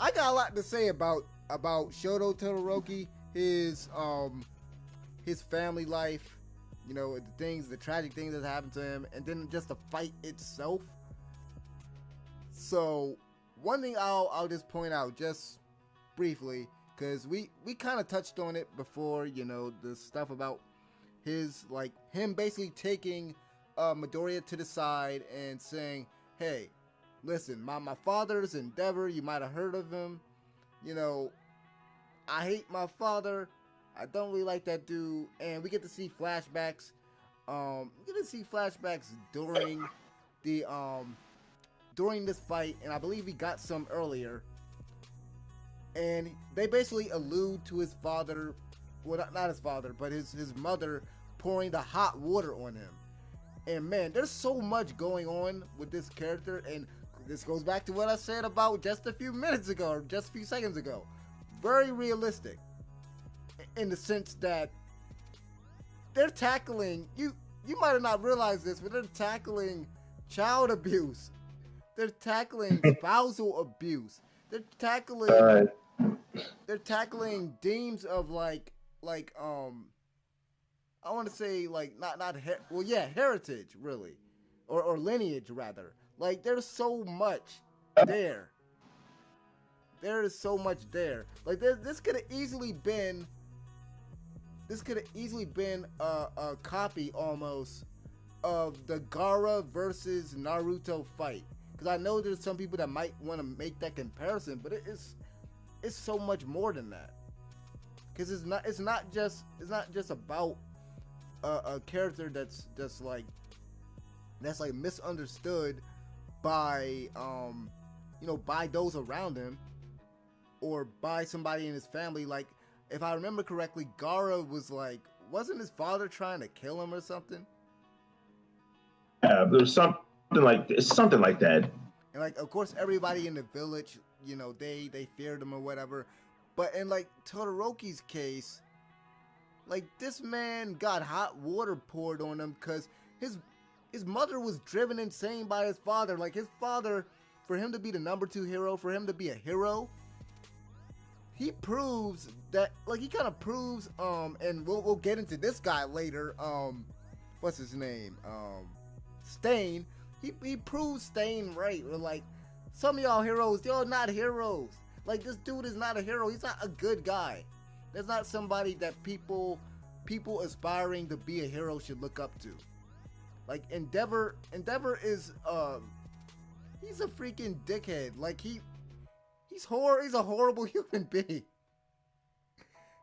I got a lot to say about Shoto Todoroki, his family life, you know, the tragic things that happened to him, and then just the fight itself. So one thing I'll just point out just briefly, because we kind of touched on it before, you know, the stuff about him basically taking Midoriya to the side and saying, hey, listen, my father's Endeavor, you might have heard of him, you know, I hate my father, I don't really like that dude, and we get to see flashbacks, during the, during this fight, and I believe we got some earlier, and they basically allude to his father, well, not his father, but his mother pouring the hot water on him. And man, there's so much going on with this character, and this goes back to what I said about just a few minutes ago, or just a few seconds ago. Very realistic, in the sense that they're tackling, you might have not realized this, but they're tackling child abuse. They're tackling spousal abuse. They're tackling themes of I want to say heritage really, or lineage rather. Like there's so much there. There is so much there. Like this could have easily been a copy almost of the Gaara versus Naruto fight. Because I know there's some people that might want to make that comparison, but it's so much more than that. Because it's not just about a character that's misunderstood by by those around him or by somebody in his family. Like if I remember correctly, Gaara was wasn't his father trying to kill him or something? Yeah, there's something like that. And of course everybody in the village, they feared him or whatever. But in Todoroki's case, this man got hot water poured on him because his mother was driven insane by his father. Like his father, for him to be the number 2 hero, for him to be a hero, he proves that he kind of proves and we'll get into this guy later, what's his name, Stain. He proves Stain right. Or some of y'all heroes, y'all not heroes. This dude is not a hero. He's not a good guy. There's not somebody that people aspiring to be a hero should look up to. Endeavor is he's a freaking dickhead. He's a horrible human being.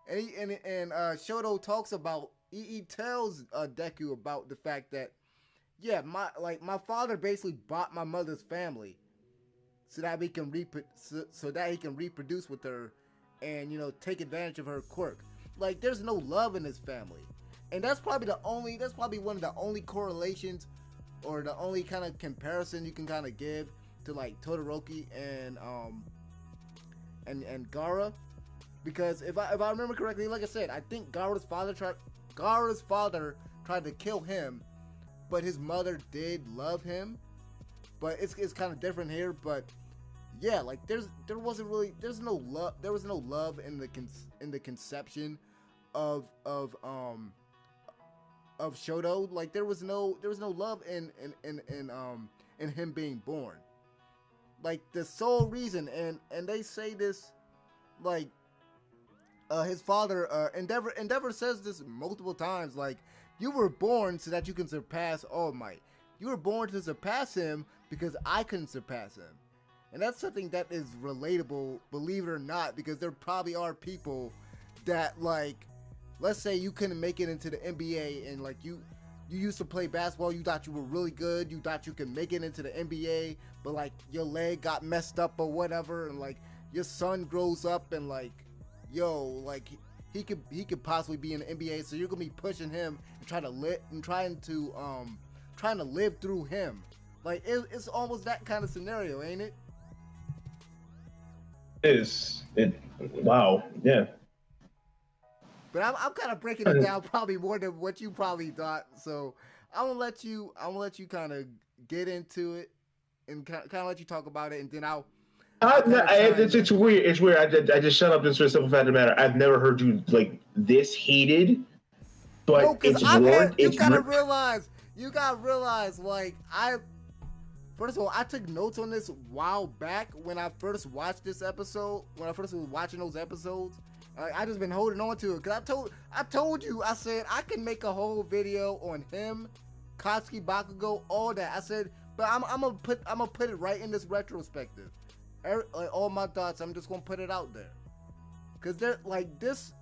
And Shoto talks about, he tells Deku about the fact that, yeah, my father basically bought my mother's family so that he can reproduce with her and take advantage of her quirk. There's no love in his family. And that's probably one of the only correlations or the only kind of comparison you can kind of give to Todoroki and Gaara, because if I remember correctly, like I said, I think Gaara's father tried to kill him, but his mother did love him. But it's kind of different here. But yeah, there was no love in the conception of Shoto. There was no love in him being born. The sole reason, and they say this, his father, Endeavor says this multiple times, you were born so that you can surpass All Might. You were born to surpass him because I couldn't surpass him. And that's something that is relatable, believe it or not, because there probably are people that, let's say you couldn't make it into the NBA and you used to play basketball, you thought you were really good, you thought you could make it into the NBA, but your leg got messed up or whatever, and your son grows up and he could possibly be in the NBA, so you're gonna be pushing him and trying to live through him. It's almost that kind of scenario, ain't it? Wow, yeah. But I'm kind of breaking it down probably more than what you probably thought. So I'm gonna let you kind of get into it and kind of let you talk about it, and then It's weird. It's weird. I just shut up just for the simple fact of the matter. I've never heard you like this heated, but No, because it's warned. you gotta realize, like, first of all, I took notes on this a while back when I first watched this episode, when I first was watching those episodes. I just been holding on to it, because I told you, I said, I can make a whole video on him, Katsuki Bakugo, all that. I said, but I'm gonna put it right in this retrospective. Like, all my thoughts, I'm just gonna put it out there, because they're like this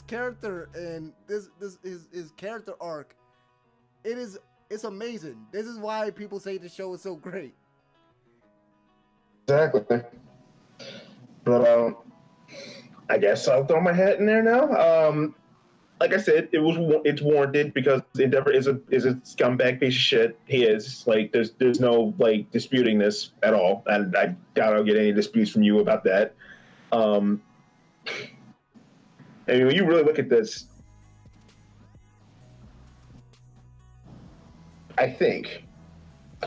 character and this his character arc, it's amazing. This is why people say the show is so great. Exactly. But I guess I'll throw my hat in there now. Like I said, it's warranted because Endeavor is a scumbag piece of shit. He is. Like, there's no like disputing this at all, and I doubt I'll get any disputes from you about that. I mean, when you really look at this, I think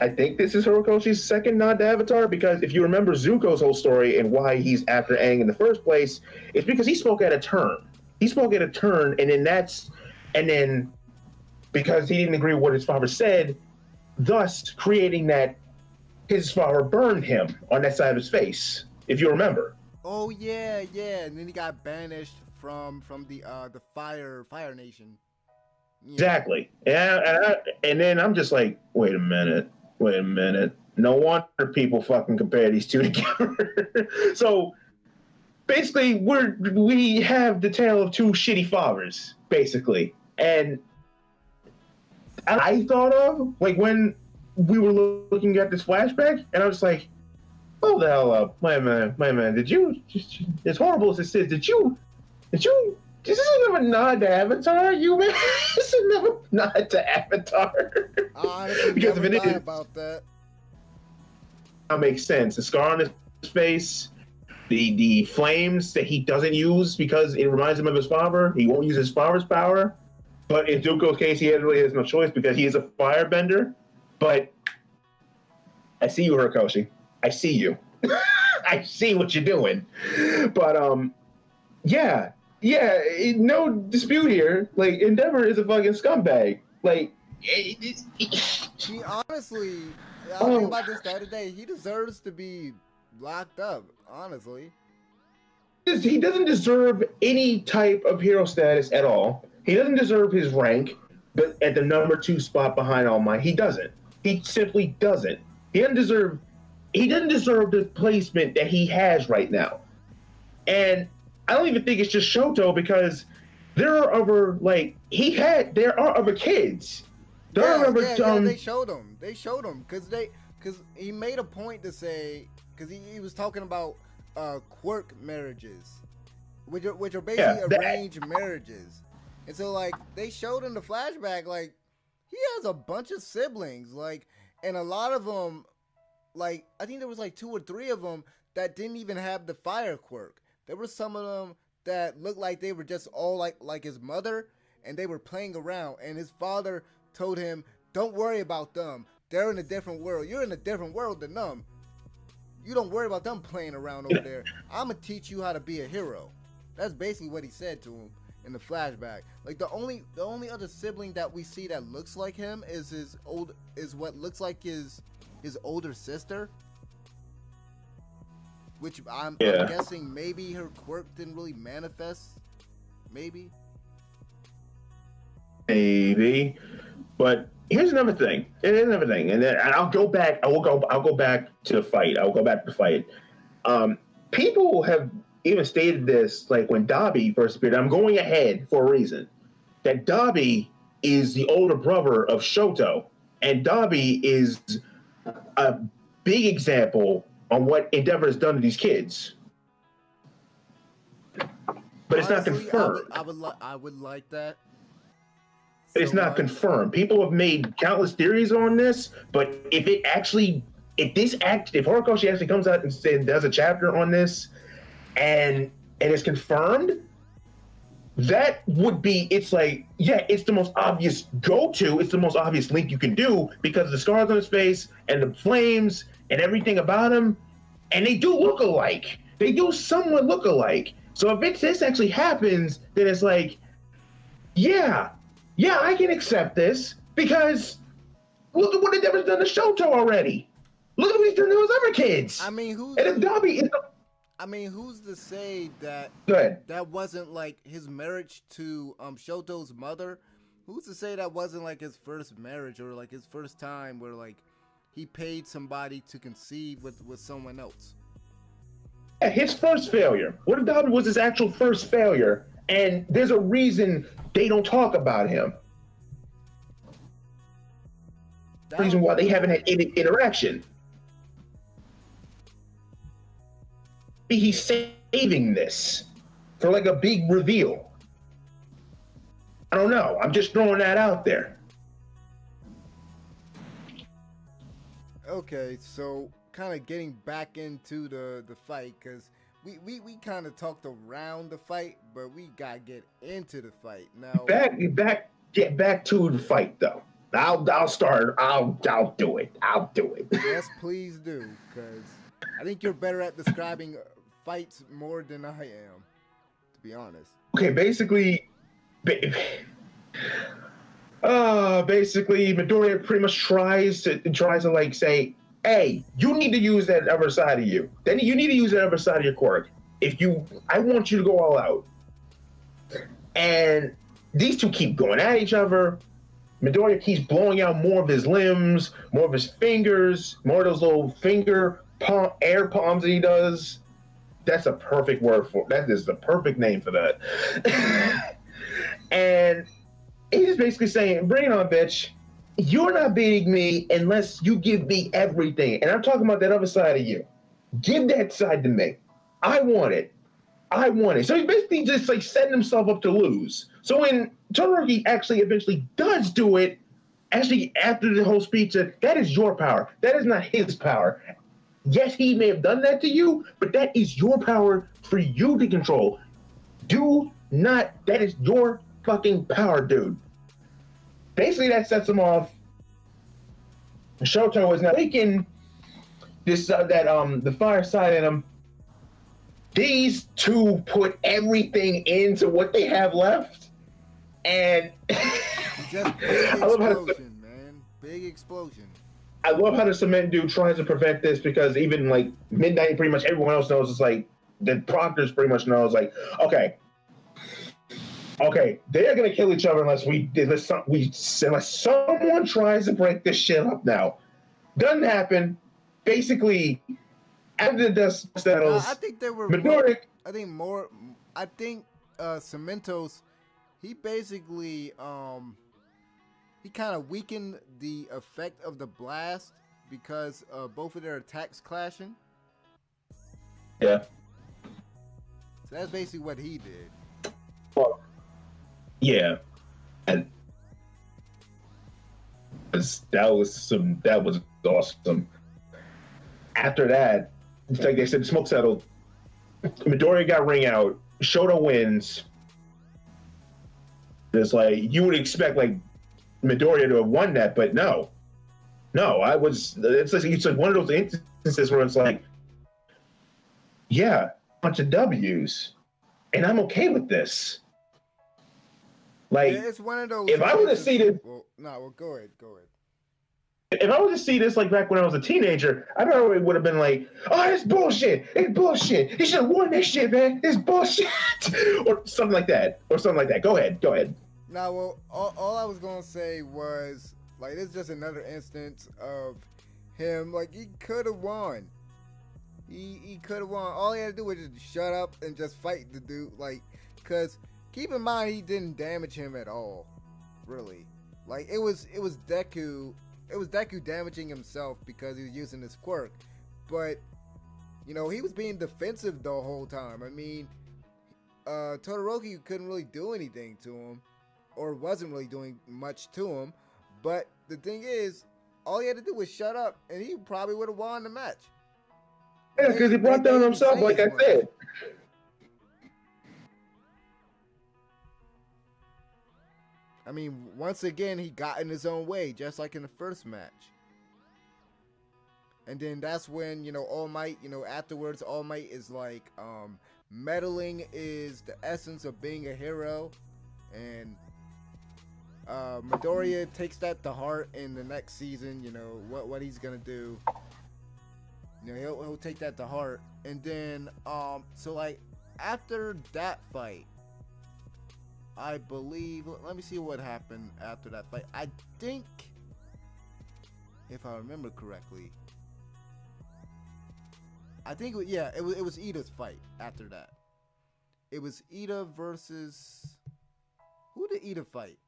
this is Horikoshi's second nod to Avatar, because if you remember Zuko's whole story and why he's after Aang in the first place, it's because he spoke at a turn. And then because he didn't agree with what his father said, thus creating that his father burned him on that side of his face, if you remember. Oh yeah, and then he got banished from the Fire Nation. Yeah. Exactly. And then I'm just like, wait a minute. No wonder people fucking compare these two together. So basically, we have the tale of two shitty fathers, basically. And I thought of, like, when we were looking at this flashback, and I was like, hold the hell up. My man, did you, as horrible as this is, did you, this isn't a nod to Avatar, you man. This is never nod to Avatar. Honestly, because if it is about that. That makes sense. The scar on his face, the flames that he doesn't use because it reminds him of his father. He won't use his father's power. But in Zuko's case, he really has no choice because he is a firebender. But I see you, Horikoshi. I see you. I see what you're doing. But no dispute here. Like, Endeavor is a fucking scumbag. Like, he honestly, I was thinking about this the other day. He deserves to be locked up. Honestly, he doesn't deserve any type of hero status at all. He doesn't deserve his rank, but at the number 2 spot behind All Might, he doesn't. He simply doesn't. He doesn't deserve the placement that he has right now. And I don't even think it's just Shoto, because there are other kids. They showed him. Because he made a point to say, because he was talking about quirk marriages, which are basically arranged marriages. And so, like, they showed in the flashback, like, he has a bunch of siblings, like, and a lot of them, like, I think there was like 2 or 3 of them that didn't even have the fire quirk. There were some of them that looked like they were just all like his mother, and they were playing around, and his father told him, don't worry about them. They're in a different world. You're in a different world than them. You don't worry about them playing around over there. I'm going to teach you how to be a hero. That's basically what he said to him in the flashback. Like, the only other sibling that we see that looks like him is what looks like his older sister. Which I'm guessing maybe her quirk didn't really manifest. Maybe. But here's another thing. And then I'll go back. I'll go back to the fight. People have even stated this, like, when Dabi first appeared. I'm going ahead for a reason. That Dabi is the older brother of Shoto, and Dabi is a big example on what Endeavor has done to these kids. But it's not confirmed. I would like that. It's not confirmed. People have made countless theories on this, but if Horikoshi actually comes out and does a chapter on this, and it's confirmed, that would be, it's the most obvious go-to. It's the most obvious link you can do, because of the scars on his face and the flames and everything about him. And they do look alike. They do somewhat look alike. So if this actually happens, then it's like, yeah, I can accept this because look at what the difference done to Shoto already. Look at what he's done to those other kids. I mean, who's and if Dobby is who's to say that good? That wasn't like his marriage to Shoto's mother? Who's to say that wasn't like his first marriage or like his first time where like he paid somebody to conceive with someone else? Yeah, his first failure. What if Dobby was his actual first failure? And there's a reason they don't talk about him. Reason why they haven't had any interaction. He's saving this for like a big reveal. I don't know. I'm just throwing that out there. Okay, so kind of getting back into the fight, because we kind of talked around the fight, but we gotta get into the fight now. Get back to the fight though. I'll start. I'll do it. I'll do it. Yes, please do, because I think you're better at describing fights more than I am, to be honest. Okay, basically, Midoriya pretty much tries to like say, hey, you need to use that other side of you. Then you need to use that other side of your quirk. I want you to go all out. And these two keep going at each other. Midoriya keeps blowing out more of his limbs, more of his fingers, more of those little air palms that he does. That's a perfect word for it. That is the perfect name for that. And he's basically saying, bring it on, bitch. You're not beating me unless you give me everything. And I'm talking about that other side of you. Give that side to me. I want it. So he's basically just like setting himself up to lose. So when Todoroki actually eventually does do it, actually after the whole speech, that is your power. That is not his power. Yes, he may have done that to you, but that is your power for you to control. That is your fucking power, dude. Basically, that sets him off. Shoto is now taking this, the fire side in him. These two put everything into what they have left, and just big explosion, man. Big explosion. I love how the cement dude tries to prevent this, because even like Midnight, pretty much everyone else knows. It's like the Proctors pretty much knows. Like, okay, they are gonna kill each other unless someone tries to break this shit up. Now, doesn't happen. Basically, after the dust settles, I think they were. Midoriya. I think Cementos, he basically he kind of weakened the effect of the blast because both of their attacks clashing. Yeah. So that's basically what he did. Well, yeah, and that was awesome. After that, it's like they said, the smoke settled. Midoriya got ring out. Shoto wins. It's like you would expect like Midoriya to have won that, but no. It's like one of those instances where it's like, yeah, a bunch of W's, and I'm okay with this. Like, yeah, it's one of those. If I were to see this, go ahead. If I were to see this like back when I was a teenager, I probably would have been like, "Oh, it's bullshit! It's bullshit! He should have won this shit, man! It's bullshit!" or something like that. Go ahead. Nah, well, all I was gonna say was like, this is just another instance of him. Like, he could have won. He could have won. All he had to do was just shut up and just fight the dude. Like, cause keep in mind, he didn't damage him at all, really. Like, it was Deku. It was Deku damaging himself because he was using his quirk. But, you know, he was being defensive the whole time. I mean, Todoroki couldn't really do anything to him, or wasn't really doing much to him. But the thing is, all he had to do was shut up, and he probably would have won the match. Yeah, because he brought down himself, like I said. I mean, once again, he got in his own way, just like in the first match. And then that's when, you know, All Might, you know, afterwards, All Might is like, meddling is the essence of being a hero. And Midoriya takes that to heart in the next season, you know, what he's gonna do. You know, he'll take that to heart. And then, so like, after that fight, I believe, let me see what happened after that fight. I think, if I remember correctly, I think, yeah, it was Ida's fight after that. It was Ida versus, who did Ida fight?